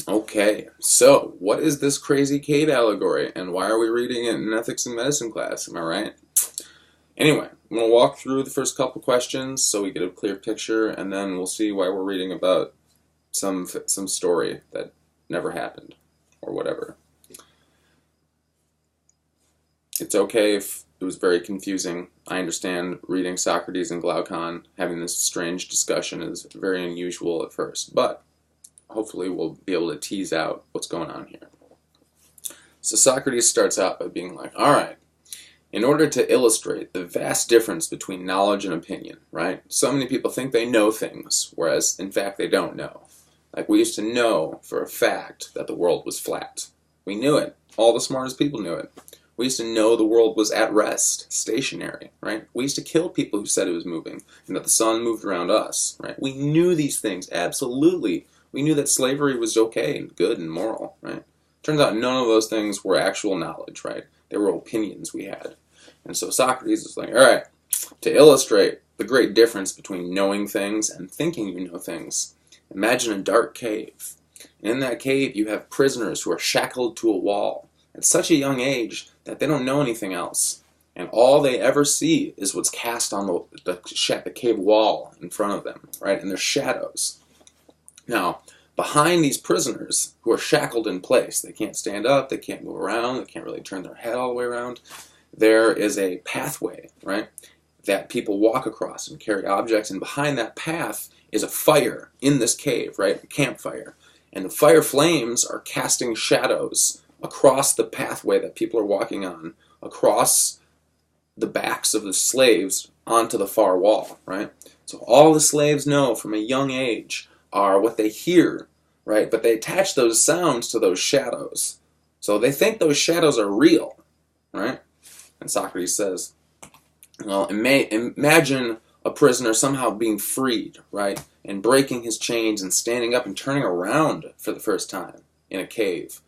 Okay, so what is this crazy cave allegory, and why are we reading it in ethics and medicine class? Am I right? Anyway, I'm going to walk through the first couple questions so we get a clear picture, and then we'll see why we're reading about some story that never happened, or whatever. It's okay if it was very confusing. I understand reading Socrates and Glaucon, having this strange discussion is very unusual at first, but hopefully we'll be able to tease out what's going on here. So Socrates starts out by being like, all right, in order to illustrate the vast difference between knowledge and opinion, right? So many people think they know things, whereas in fact they don't know. Like we used to know for a fact that the world was flat. We knew it. All the smartest people knew it. We used to know the world was at rest, stationary, right? We used to kill people who said it was moving and that the sun moved around us, right? We knew these things, absolutely. We knew that slavery was okay and good and moral, right? Turns out none of those things were actual knowledge, right? They were opinions we had. And so Socrates is like, all right, to illustrate the great difference between knowing things and thinking you know things, imagine a dark cave. And in that cave you have prisoners who are shackled to a wall at such a young age that they don't know anything else. And all they ever see is what's cast on the cave wall in front of them, right? And their shadows. Now, behind these prisoners who are shackled in place, they can't stand up, they can't move around, they can't really turn their head all the way around, there is a pathway, right, that people walk across and carry objects, and behind that path is a fire in this cave, right, a campfire. And the fire flames are casting shadows across the pathway that people are walking on, across the backs of the slaves onto the far wall, right? So all the slaves know from a young age are what they hear, right? But they attach those sounds to those shadows. So they think those shadows are real, right? And Socrates says, well, imagine a prisoner somehow being freed, right? And breaking his chains and standing up and turning around for the first time in a cave.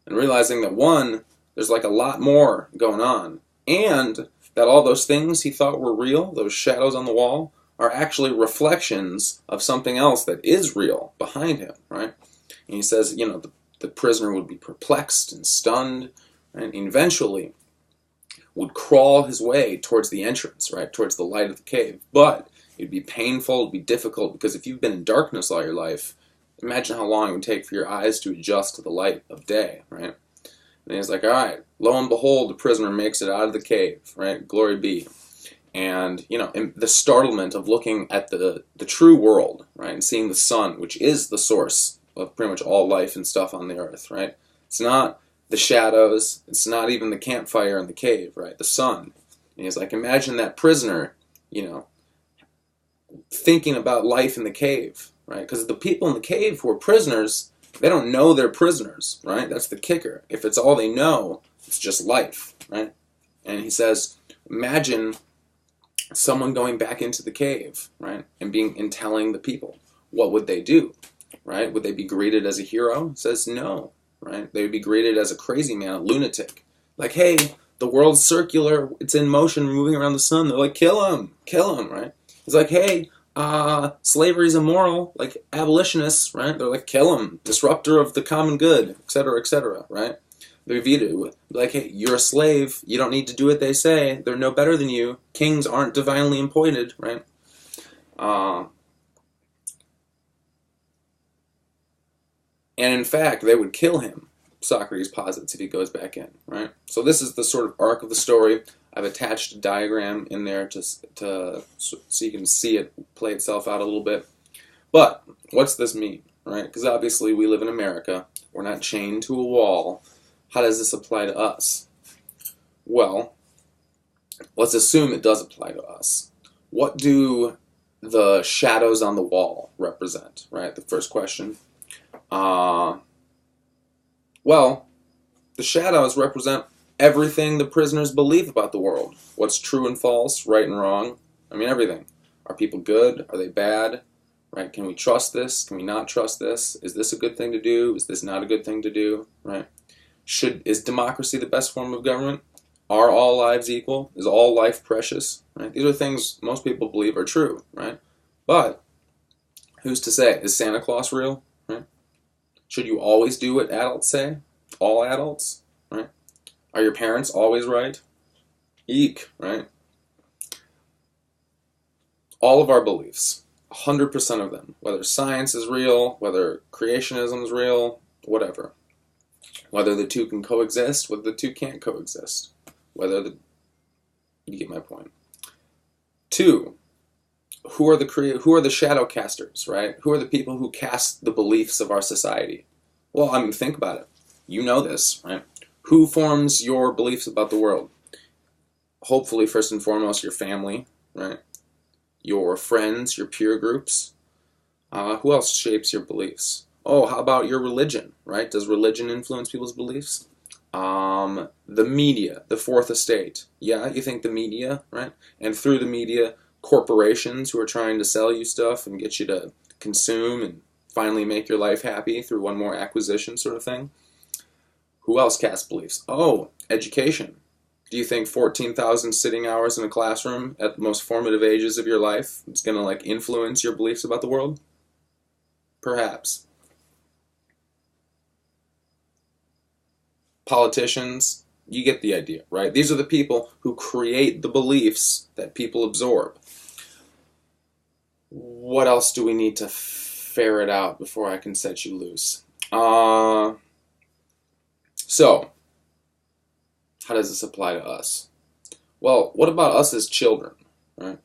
And realizing that one, there's like a lot more going on. And that all those things he thought were real, those shadows on the wall, are actually reflections of something else that is real behind him, right? And he says, you know, the prisoner would be perplexed and stunned, and eventually would crawl his way towards the entrance, right, towards the light of the cave. But it'd be painful, it'd be difficult, because if you've been in darkness all your life, imagine how long it would take for your eyes to adjust to the light of day, right? And he's like, all right, lo and behold, the prisoner makes it out of the cave, right? Glory be. And, you know, the startlement of looking at the true world, right, and seeing the sun, which is the source of pretty much all life and stuff on the earth, right? It's not the shadows, it's not even the campfire in the cave, right? The sun. And he's like, imagine that prisoner, you know, thinking about life in the cave, right? Because the people in the cave who are prisoners, they don't know they're prisoners, right? That's the kicker. If it's all they know, it's just life, right? And he says, imagine someone going back into the cave, right, and telling the people, what would they do, right? Would they be greeted as a hero? He says no, right? They would be greeted as a crazy man, a lunatic. Like, hey, the world's circular, it's in motion, moving around the sun. They're like, kill him, right? He's like, hey, slavery's immoral, like abolitionists, right? They're like, kill him, disruptor of the common good, etc., right? They veto it. Like, hey, you're a slave. You don't need to do what they say. They're no better than you. Kings aren't divinely appointed, right? And in fact, they would kill him, Socrates posits, if he goes back in, right? So this is the sort of arc of the story. I've attached a diagram in there so you can see it play itself out a little bit. But what's this mean, right? Because obviously we live in America. We're not chained to a wall. How does this apply to us? Well, let's assume it does apply to us. What do the shadows on the wall represent, right? The first question. Well, the shadows represent everything the prisoners believe about the world. What's true and false, right and wrong. I mean, everything. Are people good? Are they bad? Right? Can we trust this? Can we not trust this? Is this a good thing to do? Is this not a good thing to do? Right? Is democracy the best form of government? Are all lives equal? Is all life precious? Right? These are things most people believe are true, right? But who's to say? Is Santa Claus real? Right? Should you always do what adults say? All adults, right? Are your parents always right? Eek, right? All of our beliefs, 100% of them, whether science is real, whether creationism is real, whatever. Whether the two can coexist, whether the two can't coexist. You get my point. 2, who are the shadow casters, right? Who are the people who cast the beliefs of our society? Well, I mean, think about it. You know this, right? Who forms your beliefs about the world? Hopefully, first and foremost, your family, right? Your friends, your peer groups. Who else shapes your beliefs? Oh, how about your religion, right? Does religion influence people's beliefs? The media, the fourth estate. Yeah, you think the media, right? And through the media, corporations who are trying to sell you stuff and get you to consume and finally make your life happy through one more acquisition sort of thing. Who else casts beliefs? Oh, education. Do you think 14,000 sitting hours in a classroom at the most formative ages of your life is going to like influence your beliefs about the world? Perhaps. Politicians, you get the idea, right? These are the people who create the beliefs that people absorb. What else do we need to ferret out before I can set you loose? So, how does this apply to us? Well, what about us as children, right?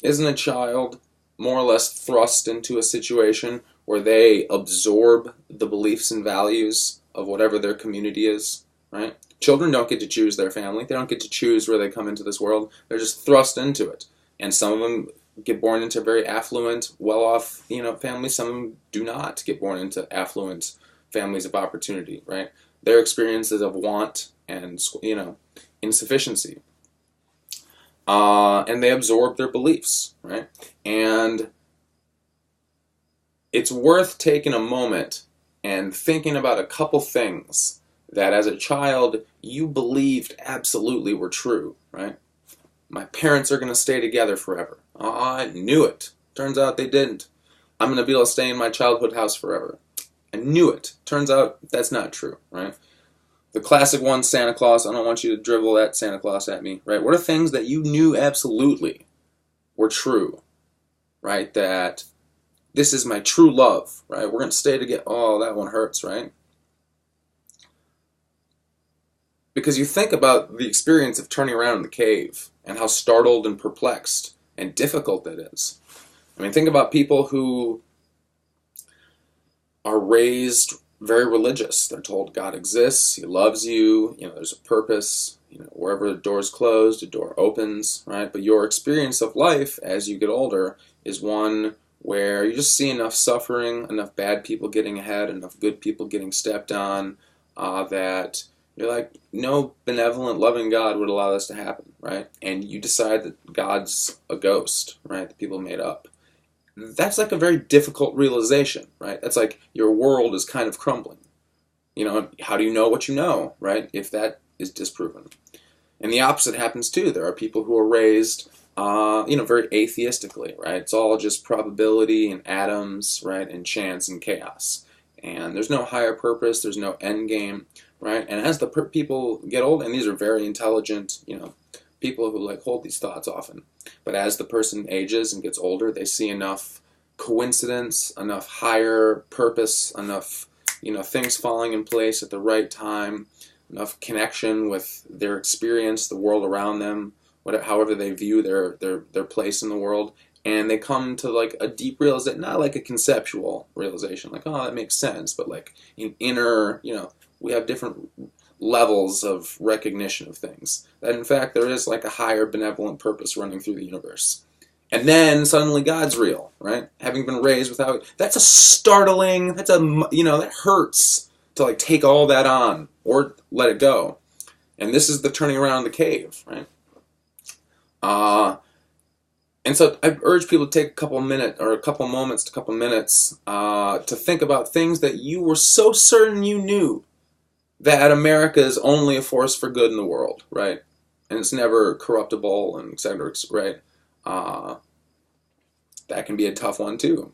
Isn't a child more or less thrust into a situation where they absorb the beliefs and values of whatever their community is, right? Children don't get to choose their family. They don't get to choose where they come into this world. They're just thrust into it. And some of them get born into very affluent, well-off, families. Some of them do not get born into affluent families of opportunity, right? Their experiences of want and, insufficiency. And they absorb their beliefs, right? And it's worth taking a moment and thinking about a couple things that as a child you believed absolutely were true, right? My parents are going to stay together forever. I knew it. Turns out they didn't. I'm going to be able to stay in my childhood house forever. I knew it. Turns out that's not true, right? The classic one, Santa Claus. I don't want you to dribble that Santa Claus at me, right? What are things that you knew absolutely were true, right? That this is my true love, right? We're going to stay together. Oh, that one hurts, right? Because you think about the experience of turning around in the cave and how startled and perplexed and difficult that is. I mean, think about people who are raised very religious. They're told God exists, He loves you, there's a purpose, wherever the door's closed, a door opens, right? But your experience of life as you get older is one where you just see enough suffering, enough bad people getting ahead, enough good people getting stepped on, that you're like, no benevolent, loving God would allow this to happen, right? And you decide that God's a ghost, right, that people made up. That's like a very difficult realization, right? That's like your world is kind of crumbling. How do you know what you know, right, if that is disproven? And the opposite happens too. There are people who are raised, very atheistically, right? It's all just probability and atoms, right, and chance and chaos. And there's no higher purpose, there's no end game, right? And as the people get old, and these are very intelligent, people who hold these thoughts often, but as the person ages and gets older, they see enough coincidence, enough higher purpose, enough things falling in place at the right time, enough connection with their experience, the world around them, however they view their place in the world, and they come to a deep realization, not like a conceptual realization, oh, that makes sense, but an inner, we have different levels of recognition of things. That in fact there is a higher benevolent purpose running through the universe. And then suddenly God's real, right? Having been raised without, that's a startling, that hurts to take all that on or let it go. And this is the turning around the cave, right? And so I urge people to take a couple minutes to think about things that you were so certain you knew, that America is only a force for good in the world, right? And it's never corruptible, and etc., right? That can be a tough one too.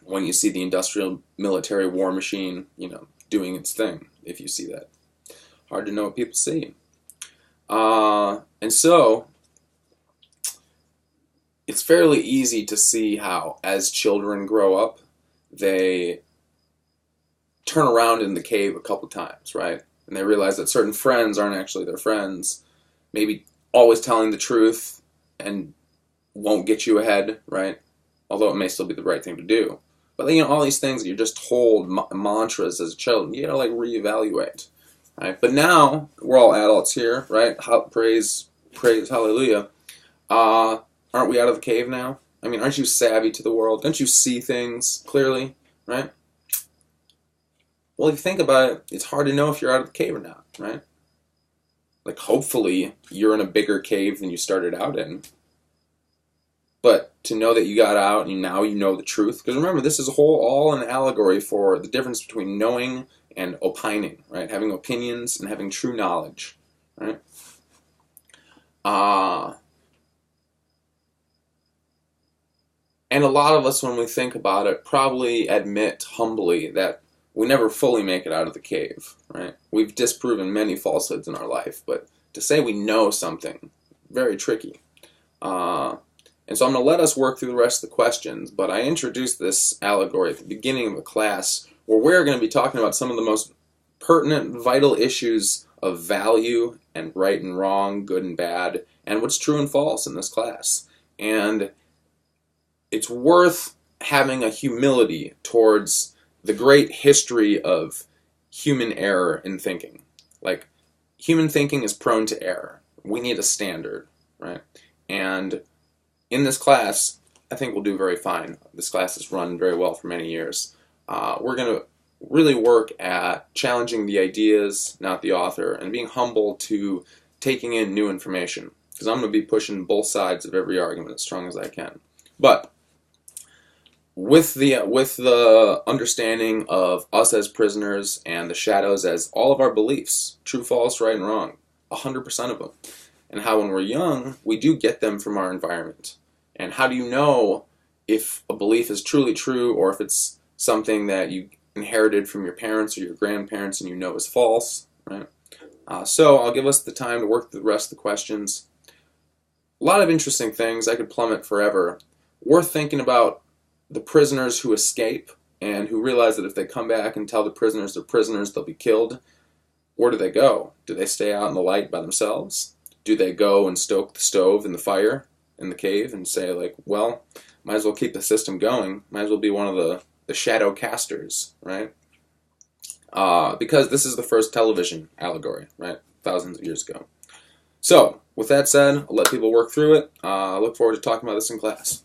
when you see the industrial military war machine, you know, doing its thing, if you see that. Hard to know what people see. And so, it's fairly easy to see how, as children grow up, they turn around in the cave a couple times, right? And they realize that certain friends aren't actually their friends, maybe always telling the truth and won't get you ahead, right? Although it may still be the right thing to do. But, you know, all these things that you're just told mantras as a child, you gotta, like, reevaluate, right? But now, we're all adults here, right? Praise, hallelujah. Aren't we out of the cave now? I mean, aren't you savvy to the world? Don't you see things clearly, right? Well, if you think about it, it's hard to know if you're out of the cave or not, right? Like, hopefully, you're in a bigger cave than you started out in. But to know that you got out and now you know the truth, because remember, this is all an allegory for the difference between knowing and opining, right? Having opinions and having true knowledge, right? And a lot of us, when we think about it, probably admit humbly that we never fully make it out of the cave, right? We've disproven many falsehoods in our life, but to say we know something, very tricky. And so I'm going to let us work through the rest of the questions, but I introduced this allegory at the beginning of the class where we're going to be talking about some of the most pertinent, vital issues of value and right and wrong, good and bad, and what's true and false in this class. And it's worth having a humility towards the great history of human error in thinking. Like, human thinking is prone to error. We need a standard, right? And in this class, I think we'll do very fine. This class has run very well for many years. We're going to really work at challenging the ideas, not the author, and being humble to taking in new information. Because I'm going to be pushing both sides of every argument as strong as I can. But with the understanding of us as prisoners and the shadows as all of our beliefs, true, false, right, and wrong, 100% of them. And how when we're young, we do get them from our environment. And how do you know if a belief is truly true or if it's something that you inherited from your parents or your grandparents and you know is false, right? So I'll give us the time to work through the rest of the questions. A lot of interesting things. I could plummet forever. Worth thinking about the prisoners who escape and who realize that if they come back and tell the prisoners they're prisoners, they'll be killed. Where do they go? Do they stay out in the light by themselves? Do they go and stoke the stove and the fire in the cave and say, like, well, might as well keep the system going. Might as well be one of the shadow casters, right? Because this is the first television allegory, right? Thousands of years ago. So, with that said, I'll let people work through it. I look forward to talking about this in class.